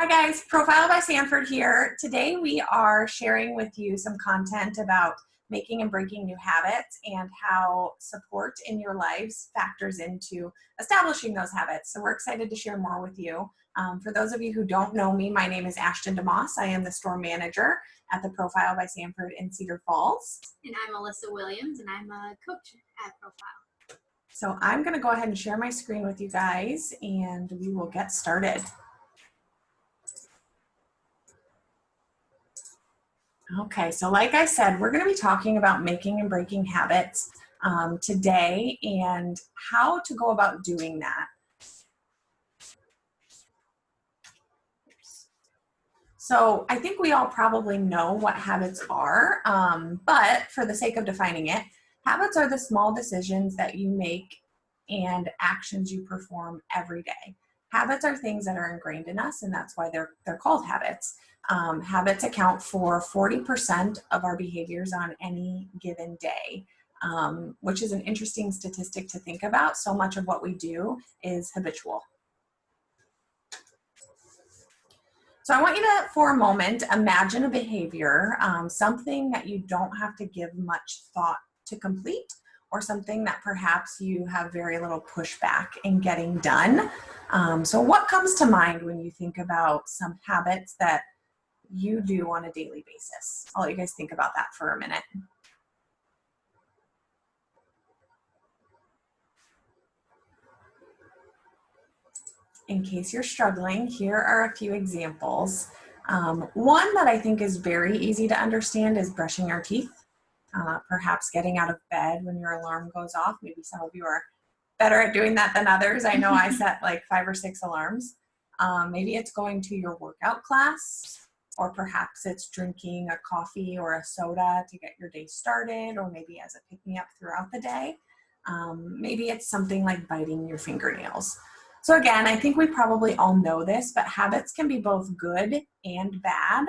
Hi guys, Profile by Sanford here. Today we are sharing with you some content about making and breaking new habits and how support in your lives factors into establishing those habits. So we're excited to share more with you. For those of you who don't know me, my name is Ashton DeMoss. I am the store manager at the Profile by Sanford in Cedar Falls. And I'm Alyssa Williams, and I'm a coach at Profile. So I'm going to go ahead and share my screen with you guys and we will get started. Okay, so like I said, we're going to be talking about making and breaking habits today and how to go about doing that. So I think we all probably know what habits are, but for the sake of defining it, habits are the small decisions that you make and actions you perform every day. Habits are things that are ingrained in us, and that's why they're called habits. Habits account for 40% of our behaviors on any given day, which is an interesting statistic to think about. So much of what we do is habitual. So I want you to, for a moment, imagine a behavior, something that you don't have to give much thought to complete, or something that perhaps you have very little pushback in getting done. So what comes to mind when you think about some habits that you do on a daily basis? I'll let you guys think about that for a minute. In case you're struggling, here are a few examples. One that I think is very easy to understand is brushing your teeth. Perhaps getting out of bed when your alarm goes off. Maybe some of you are better at doing that than others. I know I set like 5 or 6 alarms. Maybe it's going to your workout class, or perhaps it's drinking a coffee or a soda to get your day started, or maybe as a pick-me-up throughout the day. Maybe it's something like biting your fingernails. So again, I think we probably all know this, but habits can be both good and bad.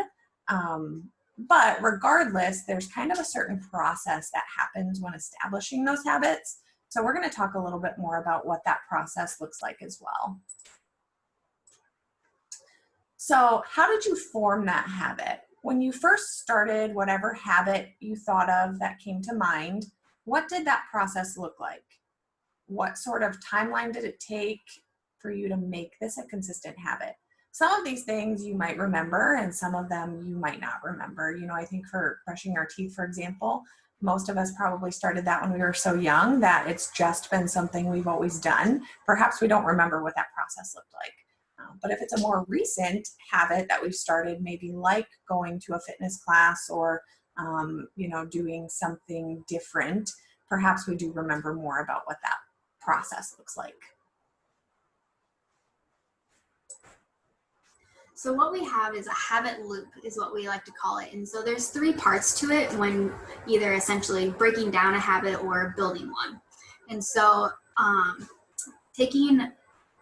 But regardless, there's kind of a certain process that happens when establishing those habits. So we're going to talk a little bit more about what that process looks like as well. So how did you form that habit? When you first started whatever habit you thought of that came to mind, what did that process look like? What sort of timeline did it take for you to make this a consistent habit? Some of these things you might remember and some of them you might not remember. You know, I think for brushing our teeth, for example, most of us probably started that when we were so young that it's just been something we've always done. Perhaps we don't remember what that process looked like. But if it's a more recent habit that we've started, maybe like going to a fitness class or, doing something different, perhaps we do remember more about what that process looks like. So what we have is a habit loop, is what we like to call it. And so there's 3 parts to it when either essentially breaking down a habit or building one. And so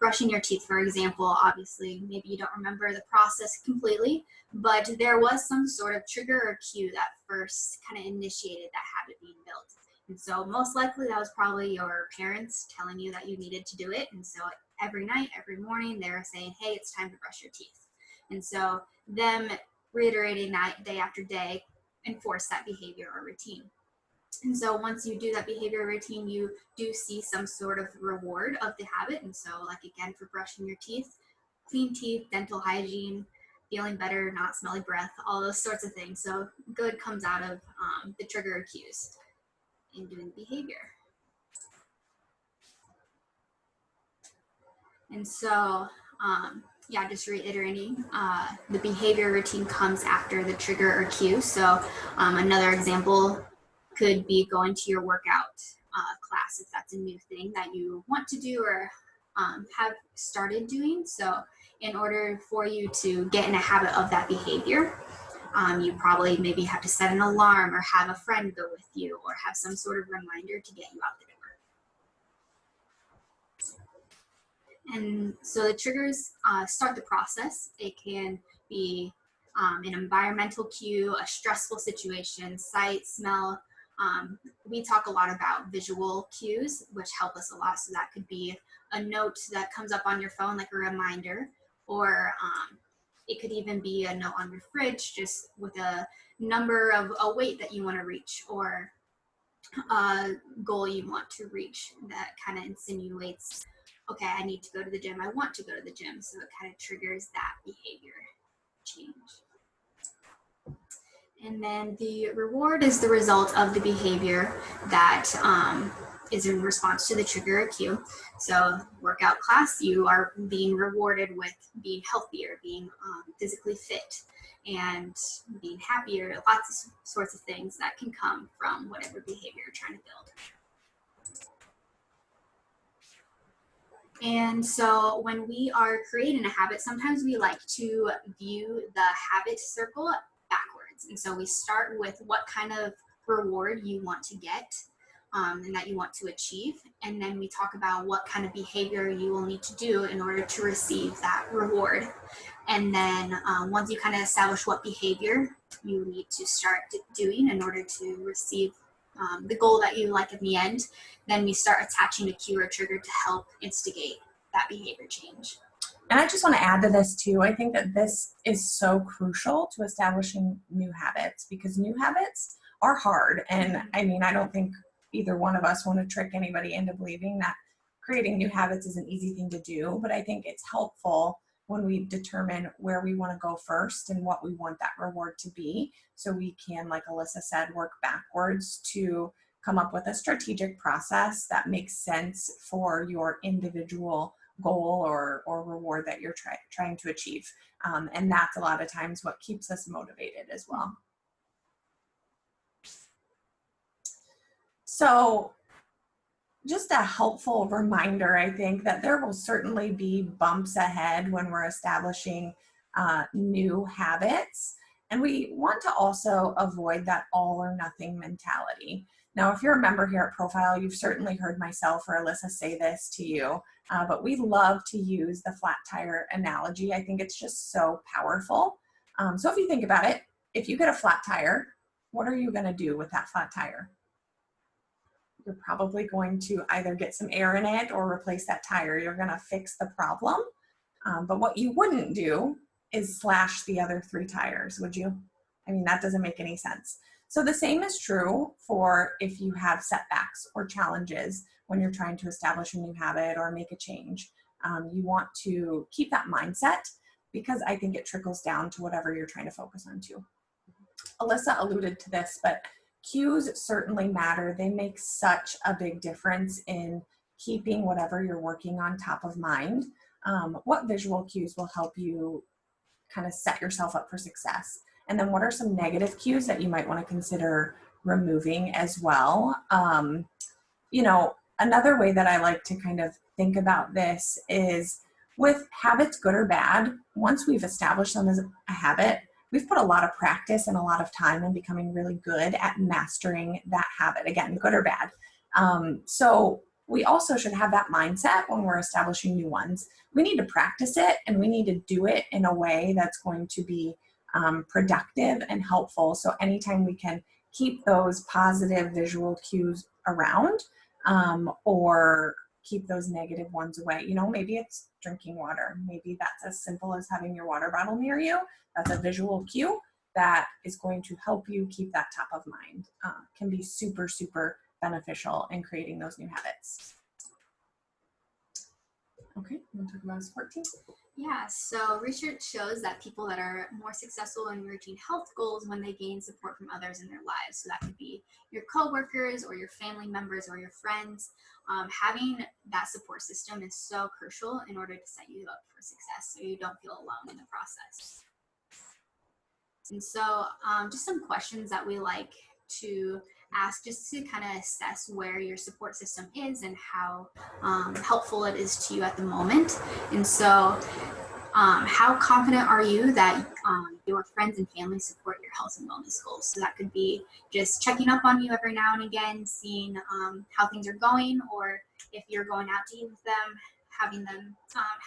brushing your teeth, for example, obviously, maybe you don't remember the process completely, but there was some sort of trigger or cue that first kind of initiated that habit being built. And so most likely that was probably your parents telling you that you needed to do it. And so every night, every morning, they were saying, hey, it's time to brush your teeth. And so them reiterating that day after day enforce that behavior or routine. And so once you do that behavior routine, you do see some sort of reward of the habit. And so like again, for brushing your teeth, clean teeth, dental hygiene, feeling better, not smelly breath, all those sorts of things. So good comes out of the trigger or cues in doing the behavior. And so, just reiterating, the behavior routine comes after the trigger or cue. So another example could be going to your workout class, if that's a new thing that you want to do or have started doing. So in order for you to get in a habit of that behavior, you probably maybe have to set an alarm or have a friend go with you or have some sort of reminder to get you out the door. And so the triggers start the process. It can be an environmental cue, a stressful situation, sight, smell. We talk a lot about visual cues, which help us a lot. So that could be a note that comes up on your phone, like a reminder, or It could even be a note on your fridge, just with a number of a weight that you want to reach, or a goal you want to reach that kind of insinuates, okay, I need to go to the gym. I want to go to the gym. So it kind of triggers that behavior change. And then the reward is the result of the behavior that is in response to the trigger or cue. So workout class, you are being rewarded with being healthier, being physically fit, and being happier, lots of sorts of things that can come from whatever behavior you're trying to build. And so when we are creating a habit, sometimes we like to view the habit circle backwards. And so we start with what kind of reward you want to get and that you want to achieve. And then we talk about what kind of behavior you will need to do in order to receive that reward. And then once you kind of establish what behavior you need to start doing in order to receive the goal that you like in the end, then we start attaching a cue or trigger to help instigate that behavior change. And I just want to add to this too. I think that this is so crucial to establishing new habits, because new habits are hard. And I mean, I don't think either one of us want to trick anybody into believing that creating new habits is an easy thing to do. But I think it's helpful when we determine where we want to go first and what we want that reward to be. So we can, like Alyssa said, work backwards to come up with a strategic process that makes sense for your individual goal or reward that you're trying to achieve. And that's a lot of times what keeps us motivated as well. So just a helpful reminder, I think, that there will certainly be bumps ahead when we're establishing new habits. And we want to also avoid that all or nothing mentality. Now, if you're a member here at Profile, you've certainly heard myself or Alyssa say this to you, but we love to use the flat tire analogy. I think it's just so powerful. So if you think about it, if you get a flat tire, what are you going to do with that flat tire? You're probably going to either get some air in it or replace that tire. You're going to fix the problem. But what you wouldn't do is slash the other 3 tires, would you? I mean, that doesn't make any sense. So the same is true for if you have setbacks or challenges when you're trying to establish a new habit or make a change. You want to keep that mindset, because I think it trickles down to whatever you're trying to focus on too. Alyssa alluded to this, but cues certainly matter. They make such a big difference in keeping whatever you're working on top of mind. What visual cues will help you kind of set yourself up for success? And then what are some negative cues that you might want to consider removing as well? You know, another way that I like to kind of think about this is with habits, good or bad, once we've established them as a habit, we've put a lot of practice and a lot of time in becoming really good at mastering that habit, again, good or bad. So we also should have that mindset when we're establishing new ones. We need to practice it, and we need to do it in a way that's going to be productive and helpful. So anytime we can keep those positive visual cues around, or keep those negative ones away. You know, maybe it's drinking water. Maybe that's as simple as having your water bottle near you. That's a visual cue that is going to help you keep that top of mind. Can be super, super beneficial in creating those new habits. Okay, you want to talk about a support team? Yeah, so research shows that people that are more successful in reaching health goals when they gain support from others in their lives. So that could be your coworkers or your family members or your friends. Having that support system is so crucial in order to set you up for success, so you don't feel alone in the process. And so just some questions that we like to ask just to kind of assess where your support system is and how helpful it is to you at the moment. And so how confident are you that your friends and family support your health and wellness goals? So that could be just checking up on you every now and again, seeing how things are going, or if you're going out to eat with them, having them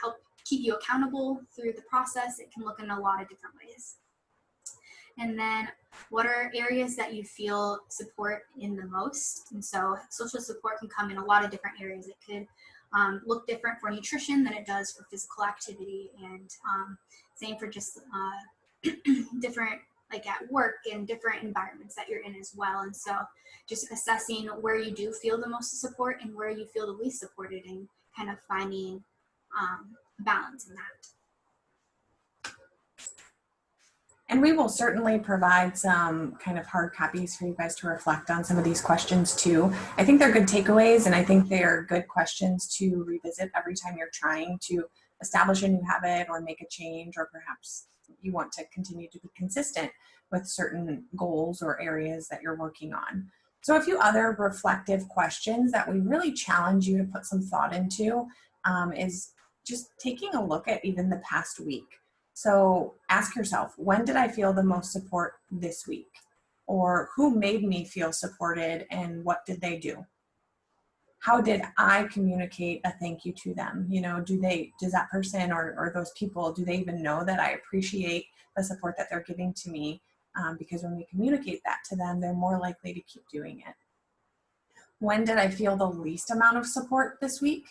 help keep you accountable through the process. It can look in a lot of different ways. And then what are areas that you feel support in the most? And so social support can come in a lot of different areas. It could look different for nutrition than it does for physical activity, and same for just different, like at work and different environments that you're in as well. And so just assessing where you do feel the most support and where you feel the least supported, and kind of finding balance in that. And we will certainly provide some kind of hard copies for you guys to reflect on some of these questions too. I think they're good takeaways, and I think they are good questions to revisit every time you're trying to establish a new habit or make a change, or perhaps you want to continue to be consistent with certain goals or areas that you're working on. So a few other reflective questions that we really challenge you to put some thought into is just taking a look at even the past week. So ask yourself, when did I feel the most support this week? Or who made me feel supported and what did they do? How did I communicate a thank you to them? You know, does that person or those people, do they even know that I appreciate the support that they're giving to me? Because when we communicate that to them, they're more likely to keep doing it. When did I feel the least amount of support this week?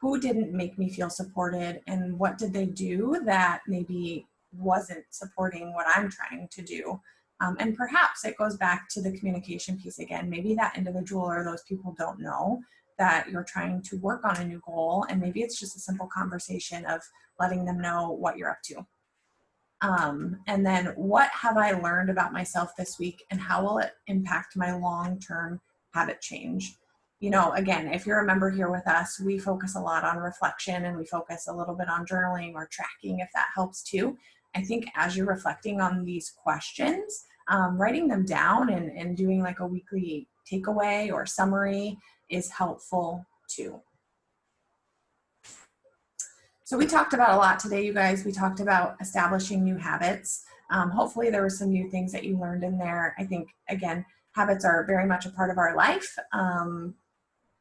Who didn't make me feel supported, and what did they do that maybe wasn't supporting what I'm trying to do? And perhaps it goes back to the communication piece again. Maybe that individual or those people don't know that you're trying to work on a new goal, and maybe it's just a simple conversation of letting them know what you're up to. And then what have I learned about myself this week, and how will it impact my long-term habit change? You know, again, if you're a member here with us, we focus a lot on reflection, and we focus a little bit on journaling or tracking if that helps too. I think as you're reflecting on these questions, writing them down and doing like a weekly takeaway or summary is helpful too. So we talked about a lot today, you guys. We talked about establishing new habits. Hopefully there were some new things that you learned in there. I think, again, habits are very much a part of our life.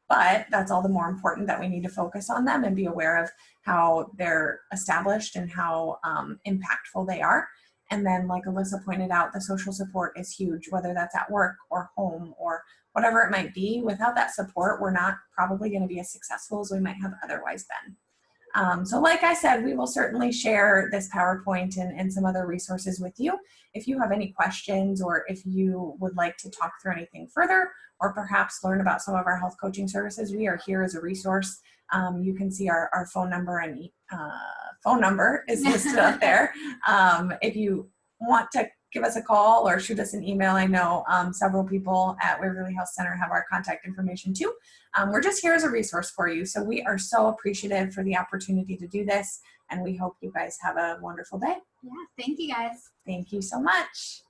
But that's all the more important that we need to focus on them and be aware of how they're established and how impactful they are. And then, like Alyssa pointed out, the social support is huge, whether that's at work or home or whatever it might be. Without that support, we're not probably going to be as successful as we might have otherwise been. So like I said, we will certainly share this PowerPoint and some other resources with you. If you have any questions, or if you would like to talk through anything further, or perhaps learn about some of our health coaching services, we are here as a resource. You can see our phone number, and phone number is listed up there. If you want to give us a call or shoot us an email, I know several people at Waverly Health Center have our contact information too. We're just here as a resource for you. So we are so appreciative for the opportunity to do this, and we hope you guys have a wonderful day. Yeah, thank you guys. Thank you so much.